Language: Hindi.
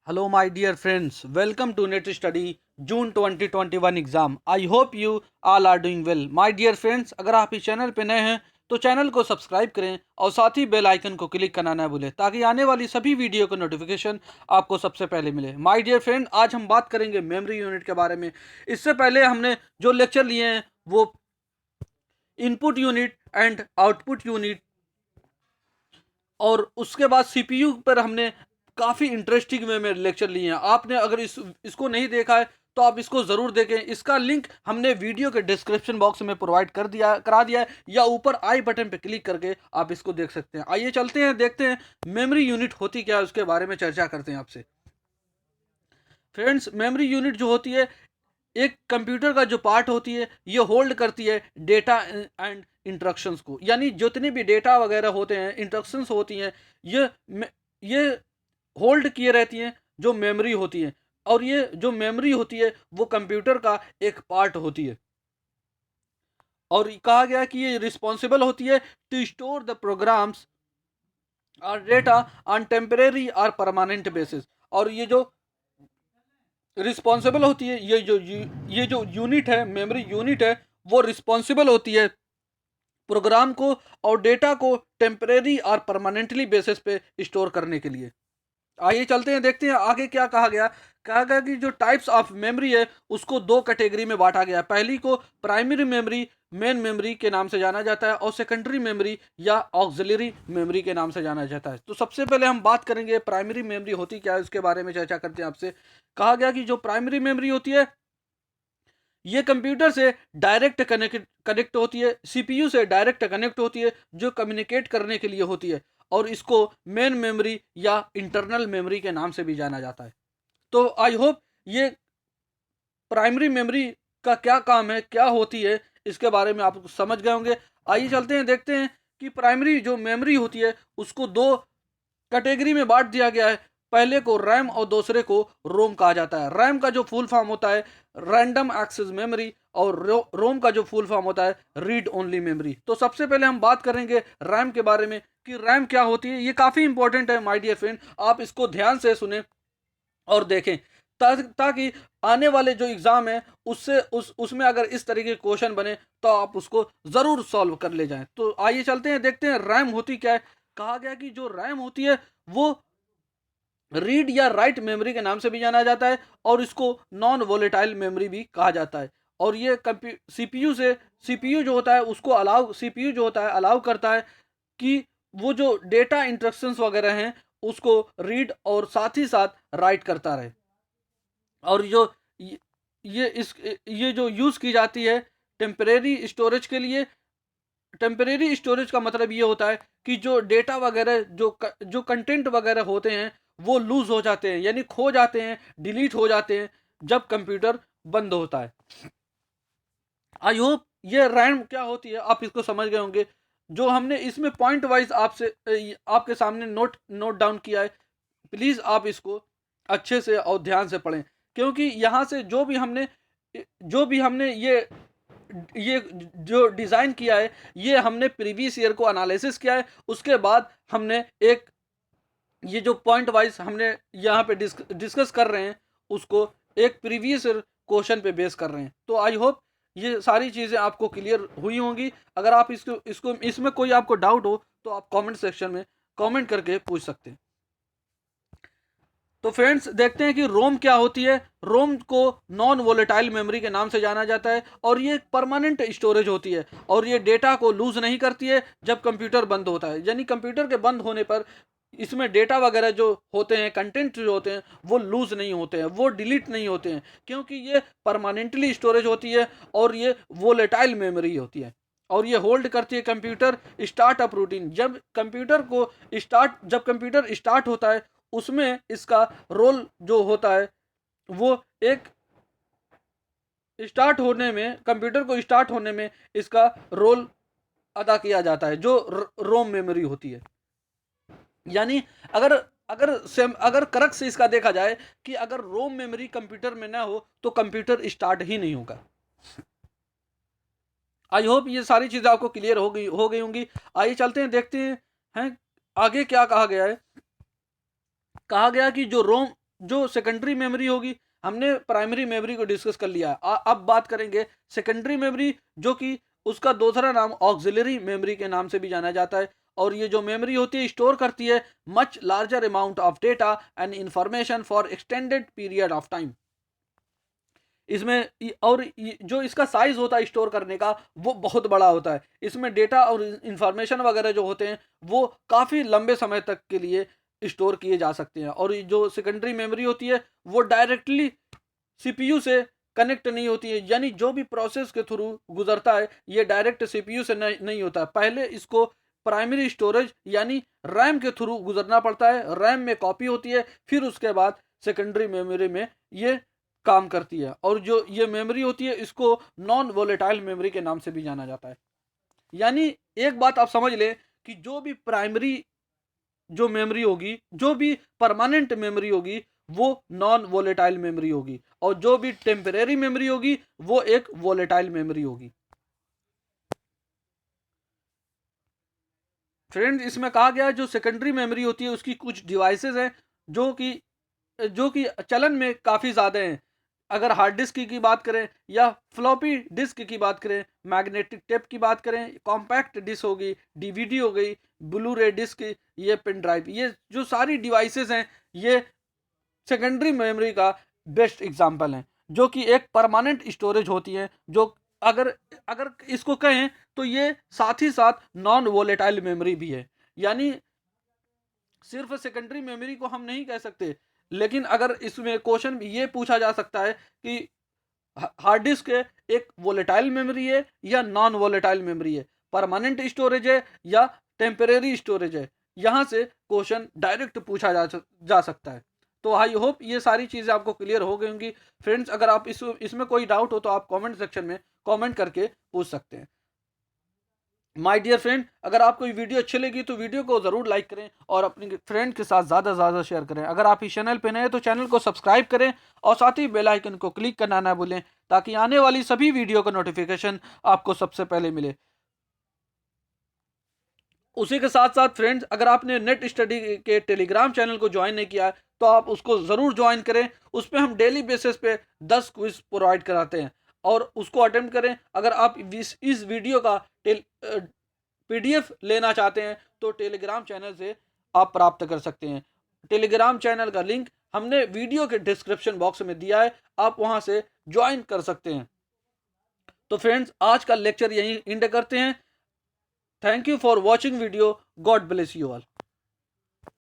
Hello, my dear friends. Welcome to Net Study June 2021 exam. I hope you all are doing well. My dear friends, अगर आप इस चैनल पे नए हैं तो चैनल को सब्सक्राइब करें और साथ ही बेल आइकन को क्लिक करना ना भूलें ताकि आने वाली सभी वीडियो का नोटिफिकेशन आपको सबसे पहले मिले. माय डियर फ्रेंड, आज हम बात करेंगे मेमोरी यूनिट के बारे में. इससे पहले हमने जो लेक्चर लिए हैं वो input unit and output unit और उसके बाद सीपीयू पर हमने काफ़ी इंटरेस्टिंग वे में लेक्चर लिए हैं. आपने अगर इसको नहीं देखा है तो आप इसको ज़रूर देखें. इसका लिंक हमने वीडियो के डिस्क्रिप्शन बॉक्स में प्रोवाइड करा दिया है या ऊपर आई बटन पे क्लिक करके आप इसको देख सकते हैं. आइए चलते हैं, देखते हैं मेमोरी यूनिट होती क्या है, उसके बारे में चर्चा करते हैं आपसे. फ्रेंड्स, मेमोरी यूनिट जो होती है एक कंप्यूटर का जो पार्ट होती है, ये होल्ड करती है डेटा एंड इंस्ट्रक्शंस को. यानी जितने भी डेटा वगैरह होते हैं, इंस्ट्रक्शंस होती हैं, ये ये होल्ड किए रहती हैं जो मेमोरी होती है. और ये जो मेमोरी होती है वो कंप्यूटर का एक पार्ट होती है. और कहा गया कि ये रिस्पॉन्सिबल होती है टू स्टोर द प्रोग्राम्स और डेटा ऑन टेम्परेरी और परमानेंट बेसिस. और ये जो रिस्पॉन्सिबल होती है, ये जो यूनिट है, मेमोरी यूनिट है, वो रिस्पॉन्सिबल होती है प्रोग्राम को और डेटा को टेम्परेरी और परमानेंटली बेसिस पे स्टोर करने के लिए. आइए चलते हैं, देखते हैं आगे क्या कहा गया कि जो टाइप्स ऑफ मेमोरी है उसको दो कैटेगरी में बांटा गया है. पहली को प्राइमरी मेमोरी, मेन मेमोरी के नाम से जाना जाता है, और सेकेंडरी मेमोरी या ऑक्सिलरी मेमोरी के नाम से जाना जाता है. तो सबसे पहले हम बात करेंगे प्राइमरी मेमोरी होती क्या है, उसके बारे में चर्चा करते हैं आपसे. कहा गया कि जो प्राइमरी मेमोरी होती है ये कंप्यूटर से डायरेक्ट कनेक्ट होती है, सीपीयू से डायरेक्ट कनेक्ट होती है, जो कम्युनिकेट करने के लिए होती है. और इसको मेन मेमोरी या इंटरनल मेमोरी के नाम से भी जाना जाता है. तो आई होप ये प्राइमरी मेमोरी का क्या काम है, क्या होती है, इसके बारे में आप समझ गए होंगे. आइए चलते हैं, देखते हैं कि प्राइमरी जो मेमोरी होती है उसको दो कैटेगरी में बांट दिया गया है. पहले को रैम और दूसरे को रोम कहा जाता है. रैम का जो फुल फॉर्म होता है रैंडम एक्सेस मेमोरी, और रोम का जो फुल फॉर्म होता है रीड ओनली मेमोरी. तो सबसे पहले हम बात करेंगे रैम के बारे में कि रैम क्या होती है. ये काफ़ी इंपॉर्टेंट है माय डियर फ्रेंड, आप इसको ध्यान से सुने और देखें ताकि आने वाले जो एग्ज़ाम है उसमें अगर इस तरीके के क्वेश्चन बने तो आप उसको ज़रूर सॉल्व कर ले जाएं. तो आइए चलते हैं, देखते हैं रैम होती क्या है. कहा गया कि जो रैम होती है वो रीड या राइट मेमोरी के नाम से भी जाना जाता है, और इसको नॉन वोलेटाइल मेमोरी भी कहा जाता है. और ये सीपीयू जो होता है उसको सीपीयू जो होता है अलाउ करता है कि वो जो डेटा इंस्ट्रक्शंस वगैरह हैं उसको रीड और साथ ही साथ राइट करता रहे. और ये जो यूज़ की जाती है टेम्परेरी स्टोरेज के लिए. टेम्परेरी स्टोरेज का मतलब ये होता है कि जो डेटा वगैरह जो कंटेंट वगैरह होते हैं वो लूज हो जाते हैं, यानी खो जाते हैं, डिलीट हो जाते हैं जब कंप्यूटर बंद होता है. आई होप ये रैम क्या होती है आप इसको समझ गए होंगे. जो हमने इसमें पॉइंट वाइज आपके सामने नोट डाउन किया है, प्लीज़ आप इसको अच्छे से और ध्यान से पढ़ें, क्योंकि यहाँ से जो भी हमने ये जो डिज़ाइन किया है ये हमने प्रीवियस ईयर को एनालिसिस किया है. उसके बाद हमने एक ये जो पॉइंट वाइज हमने यहाँ पे डिस्कस कर रहे हैं उसको एक प्रीवियस क्वेश्चन पे बेस कर रहे हैं. तो आई होप ये सारी चीज़ें आपको क्लियर हुई होंगी. अगर आप इसको इसमें कोई आपको डाउट हो तो आप कमेंट सेक्शन में कमेंट करके पूछ सकते हैं. तो फ्रेंड्स, देखते हैं कि रोम क्या होती है. रोम को नॉन वोलेटाइल मेमोरी के नाम से जाना जाता है, और ये एक परमानेंट स्टोरेज होती है, और ये डेटा को लूज नहीं करती है जब कंप्यूटर बंद होता है. यानी कंप्यूटर के बंद होने पर इसमें डेटा वगैरह जो होते हैं, कंटेंट जो होते हैं वो लूज नहीं होते हैं, वो डिलीट नहीं होते हैं, क्योंकि ये परमानेंटली स्टोरेज होती है और ये वोलेटाइल मेमोरी होती है. और ये होल्ड करती है कंप्यूटर स्टार्टअप रूटीन. जब कंप्यूटर स्टार्ट होता है उसमें इसका रोल जो होता है वो एक कंप्यूटर को स्टार्ट होने में इसका रोल अदा किया जाता है, जो रोम मेमोरी होती है. यानी अगर अगर करक से इसका देखा जाए कि अगर रोम मेमोरी कंप्यूटर में ना हो तो कंप्यूटर स्टार्ट ही नहीं होगा. आई होप ये सारी चीज़ें आपको क्लियर हो गई होंगी. आइए चलते हैं, देखते हैं आगे क्या कहा गया है. कहा गया कि जो सेकेंडरी मेमोरी होगी, हमने प्राइमरी मेमोरी को डिस्कस कर लिया। अब बात करेंगे सेकेंडरी मेमोरी, जो कि उसका दूसरा नाम ऑक्सिलरी मेमोरी के नाम से भी जाना जाता है। और ये जो मेमोरी होती है स्टोर करती है much larger amount of data and information for extended period of time. इसमें और जो इसका साइज होता है स्टोर करने का वो बहुत बड़ा होता है। इसमें डेटा और इंफॉर्मेशन वगैरह जो होते हैं वो काफ़ी लंबे समय तक के लिए स्टोर किए जा सकते हैं। और जो सेकेंडरी मेमोरी होती है वो डायरेक्टली सीपीयू से कनेक्ट नहीं होती है, यानी जो भी प्रोसेस के थ्रू गुजरता है ये डायरेक्ट सीपीयू से नहीं होता। पहले इसको प्राइमरी स्टोरेज यानी रैम के थ्रू गुजरना पड़ता है, रैम में कॉपी होती है, फिर उसके बाद सेकेंडरी मेमोरी में ये काम करती है। और जो ये मेमोरी होती है इसको नॉन वोलेटाइल मेमोरी के नाम से भी जाना जाता है। यानी एक बात आप समझ लें कि जो भी प्राइमरी जो मेमोरी होगी, जो भी परमानेंट मेमोरी होगी वो नॉन वोलेटाइल मेमोरी होगी, और जो भी टेम्परेरी मेमोरी होगी वो एक वोलेटाइल मेमोरी होगी। फ्रेंड्स, इसमें कहा गया है जो सेकेंडरी मेमोरी होती है उसकी कुछ डिवाइसेस हैं जो कि चलन में काफ़ी ज़्यादा हैं। अगर हार्ड डिस्क की बात करें या फ्लॉपी डिस्क की बात करें, मैग्नेटिक टेप की बात करें, कॉम्पैक्ट डिस्क होगी, डीवीडी हो गई, ब्लू रे डिस्क, ये पेन ड्राइव, ये जो सारी डिवाइसेस हैं ये सेकेंडरी मेमोरी का बेस्ट एग्जांपल हैं, जो कि एक परमानेंट स्टोरेज होती है। जो अगर अगर इसको कहें तो ये साथ ही साथ नॉन वोलेटाइल मेमोरी भी है। यानी सिर्फ सेकेंडरी मेमोरी को हम नहीं कह सकते, लेकिन अगर इसमें क्वेश्चन ये पूछा जा सकता है कि हार्ड डिस्क एक वोलेटाइल मेमोरी है या नॉन वोलेटाइल मेमोरी है, परमानेंट स्टोरेज है या टेम्परेरी स्टोरेज है, यहाँ से क्वेश्चन डायरेक्ट पूछा जा सकता है। तो आई होप ये सारी चीज़ें आपको क्लियर हो गई होंगी। फ्रेंड्स, अगर आप इसमें कोई डाउट हो तो आप कमेंट सेक्शन में कमेंट करके पूछ सकते हैं। माय डियर फ्रेंड, अगर आपको ये वीडियो अच्छी लगी तो वीडियो को ज़रूर लाइक करें और अपने फ्रेंड के साथ ज़्यादा से ज़्यादा शेयर करें। अगर आप इस चैनल पे नए हैं तो चैनल को सब्सक्राइब करें और साथ ही बेल आइकन को क्लिक करना ना भूलें, ताकि आने वाली सभी वीडियो का नोटिफिकेशन आपको सबसे पहले मिले। उसी के साथ साथ फ्रेंड्स, अगर आपने नेट स्टडी के टेलीग्राम चैनल को ज्वाइन नहीं किया है तो आप उसको ज़रूर ज्वाइन करें। उस पर हम डेली बेसिस पे 10 क्विज प्रोवाइड कराते हैं और उसको अटेम्प्ट करें। अगर आप इस वीडियो का पीडीएफ लेना चाहते हैं तो टेलीग्राम चैनल से आप प्राप्त कर सकते हैं। टेलीग्राम चैनल का लिंक हमने वीडियो के डिस्क्रिप्शन बॉक्स में दिया है, आप वहां से ज्वाइन कर सकते हैं। तो फ्रेंड्स, आज का लेक्चर यहीं एंड करते हैं। Thank you for watching video. God bless you all.